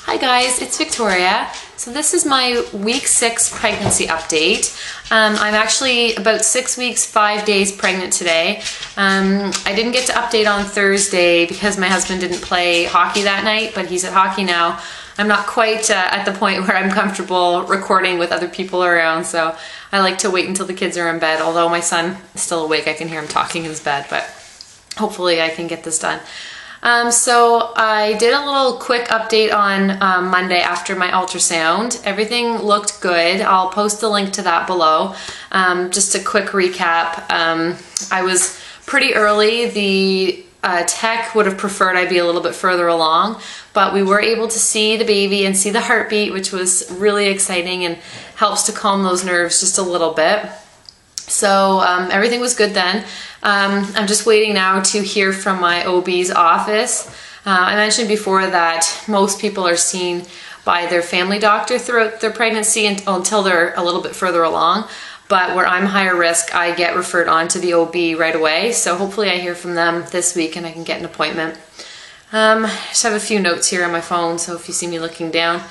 Hi guys, it's Victoria. So this is my week 6 pregnancy update. I'm actually about 6 weeks, 5 days pregnant today. I didn't get to update on Thursday because my husband didn't play hockey that night, but he's at hockey now. I'm not quite at the point where I'm comfortable recording with other people around, so I like to wait until the kids are in bed. Although my son is still awake, I can hear him talking in his bed, but hopefully I can get this done. So I did a little quick update on Monday after my ultrasound. Everything looked good. I'll post the link to that below. Just a quick recap. I was pretty early. The tech would have preferred I be a little bit further along, but we were able to see the baby and see the heartbeat, which was really exciting and helps to calm those nerves just a little bit. So everything was good then. I'm just waiting now to hear from my OB's office. I mentioned before that most people are seen by their family doctor throughout their pregnancy until they're a little bit further along. But where I'm higher risk, I get referred on to the OB right away. So hopefully I hear from them this week and I can get an appointment. I just have a few notes here on my phone, so if you see me looking down.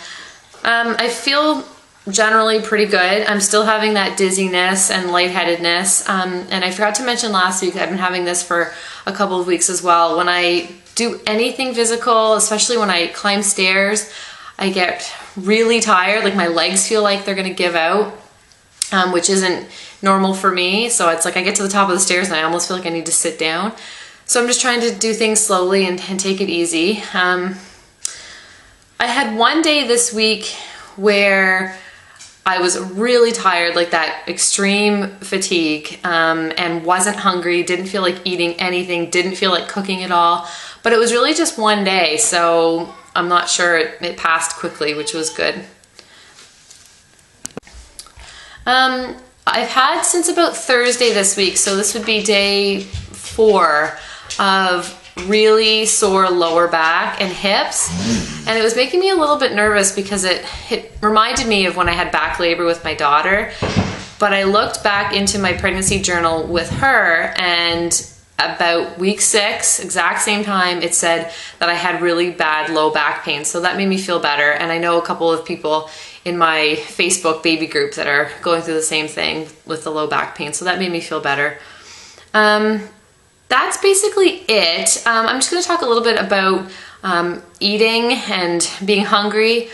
I feel generally pretty good. I'm still having that dizziness and lightheadedness. And I forgot to mention last week, I've been having this for a couple of weeks as well. When I do anything physical, especially when I climb stairs, I get really tired. Like my legs feel like they're gonna give out, which isn't normal for me. So it's like I get to the top of the stairs and I almost feel like I need to sit down. So I'm just trying to do things slowly and take it easy. I had one day this week where I was really tired, like that extreme fatigue, and wasn't hungry, didn't feel like eating anything, didn't feel like cooking at all. But it was really just one day, so I'm not sure it passed quickly, which was good. I've had since about Thursday this week, so this would be day 4 of really sore lower back and hips, and it was making me a little bit nervous because it reminded me of when I had back labor with my daughter. But I looked back into my pregnancy journal with her, and about week 6, exact same time, it said that I had really bad low back pain, so that made me feel better. And I know a couple of people in my Facebook baby group that are going through the same thing with the low back pain, so that made me feel better. That's basically it. I'm just going to talk a little bit about eating and being hungry.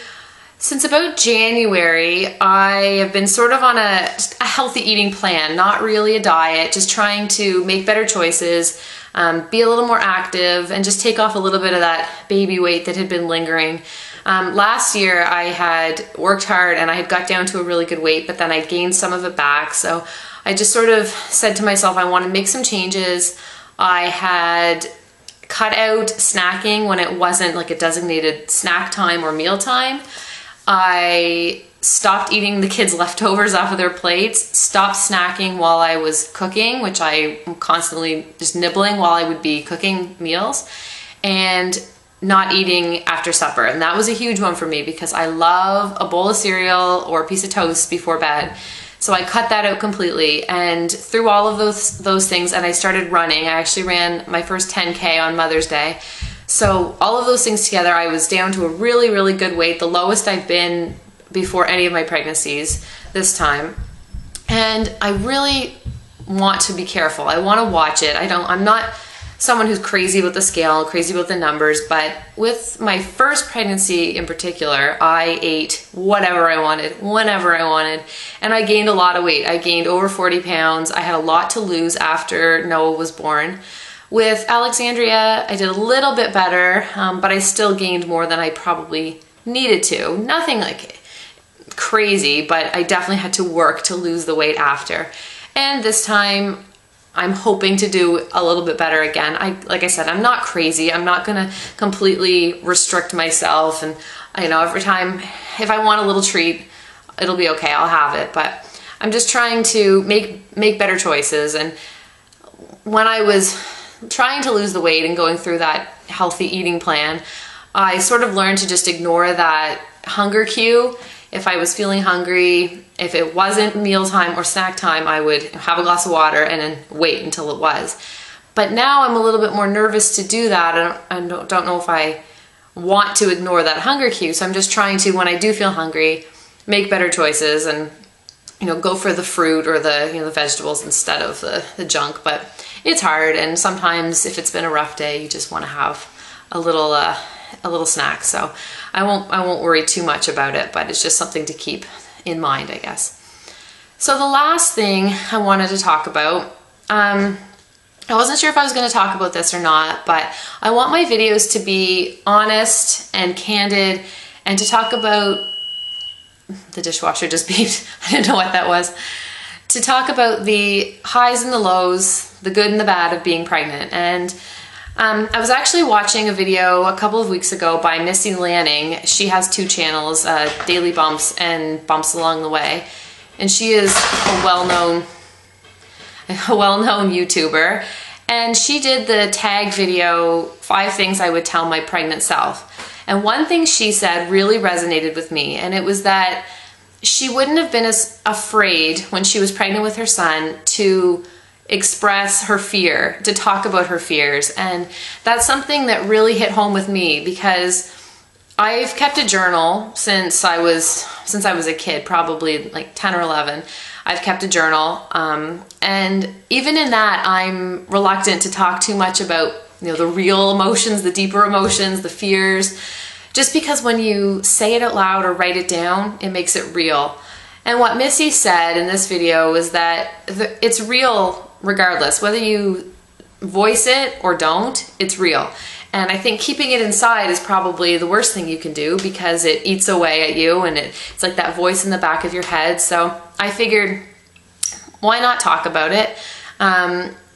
Since about January, I have been sort of on a healthy eating plan, not really a diet, just trying to make better choices, be a little more active, and just take off a little bit of that baby weight that had been lingering. Last year, I had worked hard and I had got down to a really good weight, but then I gained some of it back. So I just sort of said to myself, I want to make some changes. I had cut out snacking when it wasn't like a designated snack time or meal time. I stopped eating the kids' leftovers off of their plates, stopped snacking while I was cooking, which I am constantly just nibbling while I would be cooking meals, and not eating after supper. And that was a huge one for me because I love a bowl of cereal or a piece of toast before bed. So I cut that out completely, and through all of those things, and I started running. I actually ran my first 10K on Mother's Day. So all of those things together, I was down to a really, really good weight, the lowest I've been before any of my pregnancies this time. And I really want to be careful. I want to watch it. I'm not someone who's crazy about the scale, crazy about the numbers, but with my first pregnancy in particular, I ate whatever I wanted, whenever I wanted, and I gained a lot of weight. I gained over 40 pounds. I had a lot to lose after Noah was born. With Alexandria, I did a little bit better, but I still gained more than I probably needed to. Nothing like crazy, but I definitely had to work to lose the weight after. And this time, I'm hoping to do a little bit better again. Like I said, I'm not crazy. I'm not gonna completely restrict myself, and every time, if I want a little treat, it'll be okay, I'll have it. But I'm just trying to make better choices. And when I was trying to lose the weight and going through that healthy eating plan, I sort of learned to just ignore that hunger cue. If I was feeling hungry, if it wasn't mealtime or snack time, I would have a glass of water and then wait until it was. But now I'm a little bit more nervous to do that. I don't know if I want to ignore that hunger cue. So I'm just trying to, when I do feel hungry, make better choices and, you know, go for the fruit or the, you know, the vegetables instead of the junk. But it's hard, and sometimes if it's been a rough day, you just want to have a little snack. So I won't worry too much about it, but it's just something to keep in mind, I guess. So the last thing I wanted to talk about, I wasn't sure if I was going to talk about this or not, but I want my videos to be honest and candid, and to talk about, the dishwasher just beeped, I didn't know what that was, to talk about the highs and the lows, the good and the bad of being pregnant. And I was actually watching a video a couple of weeks ago by Missy Lanning. She has 2 channels, Daily Bumps and Bumps Along the Way. And she is a well-known YouTuber. And she did the tag video, 5 things I would tell my pregnant self. And one thing she said really resonated with me, and it was that she wouldn't have been as afraid when she was pregnant with her son to express her fear, to talk about her fears. And that's something that really hit home with me, because I've kept a journal since I was a kid, probably like 10 or 11. I've kept a journal, and even in that, I'm reluctant to talk too much about, you know, the real emotions, the deeper emotions, the fears, just because when you say it out loud or write it down, it makes it real. And what Missy said in this video is that it's real regardless, whether you voice it or don't, it's real. And I think keeping it inside is probably the worst thing you can do, because it eats away at you, and it's like that voice in the back of your head. So I figured, why not talk about it?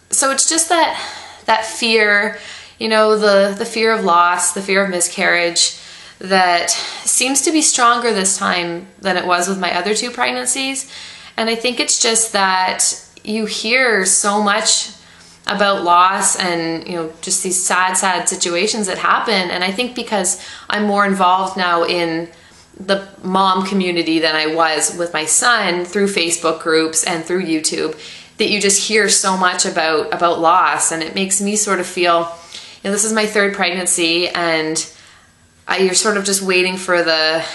So it's just that fear, you know, the fear of loss, the fear of miscarriage, that seems to be stronger this time than it was with my other 2 pregnancies. And I think it's just that you hear so much about loss and, you know, just these sad situations that happen. And I think because I'm more involved now in the mom community than I was with my son through Facebook groups and through YouTube, that you just hear so much about loss. And it makes me sort of feel, you know, this is my 3rd pregnancy, and you're sort of just waiting for the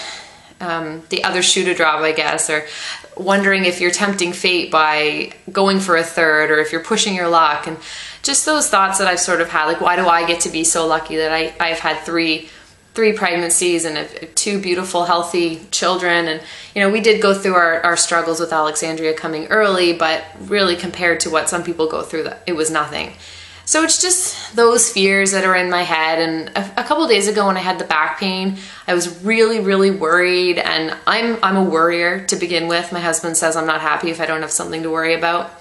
other shoe to drop, I guess, or wondering if you're tempting fate by going for a 3rd, or if you're pushing your luck. And just those thoughts that I've sort of had, like, why do I get to be so lucky that I've had three pregnancies and 2 beautiful, healthy children. And, you know, we did go through our struggles with Alexandria coming early, but really compared to what some people go through, it was nothing. So it's just those fears that are in my head. And a couple of days ago when I had the back pain, I was really, really worried. And I'm a worrier to begin with. My husband says I'm not happy if I don't have something to worry about.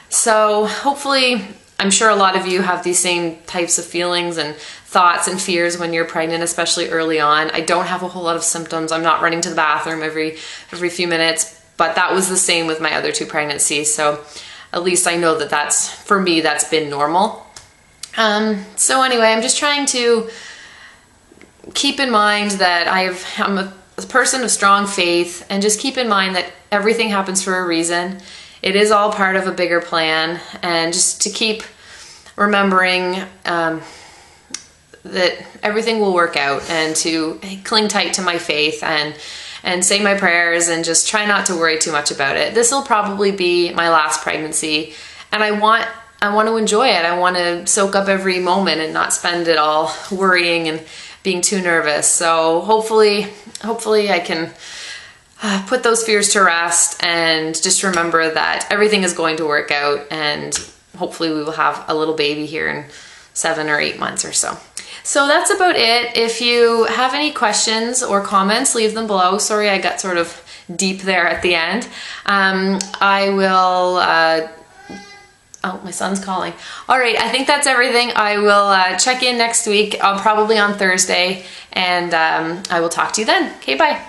So hopefully, I'm sure a lot of you have these same types of feelings and thoughts and fears when you're pregnant, especially early on. I don't have a whole lot of symptoms. I'm not running to the bathroom every few minutes, but that was the same with my other 2 pregnancies. So at least I know that for me, that's been normal. So anyway, I'm just trying to keep in mind that I'm a person of strong faith, and just keep in mind that everything happens for a reason. It is all part of a bigger plan, and just to keep remembering that everything will work out, and to cling tight to my faith and say my prayers, and just try not to worry too much about it. This will probably be my last pregnancy, and I want to enjoy it. I want to soak up every moment and not spend it all worrying and being too nervous. So hopefully I can put those fears to rest, and just remember that everything is going to work out, and hopefully we will have a little baby here in 7 or 8 months or so. So that's about it. If you have any questions or comments, leave them below. Sorry I got sort of deep there at the end. I will... Oh, my son's calling. All right, I think that's everything. I will check in next week, probably on Thursday, and I will talk to you then. Okay, bye.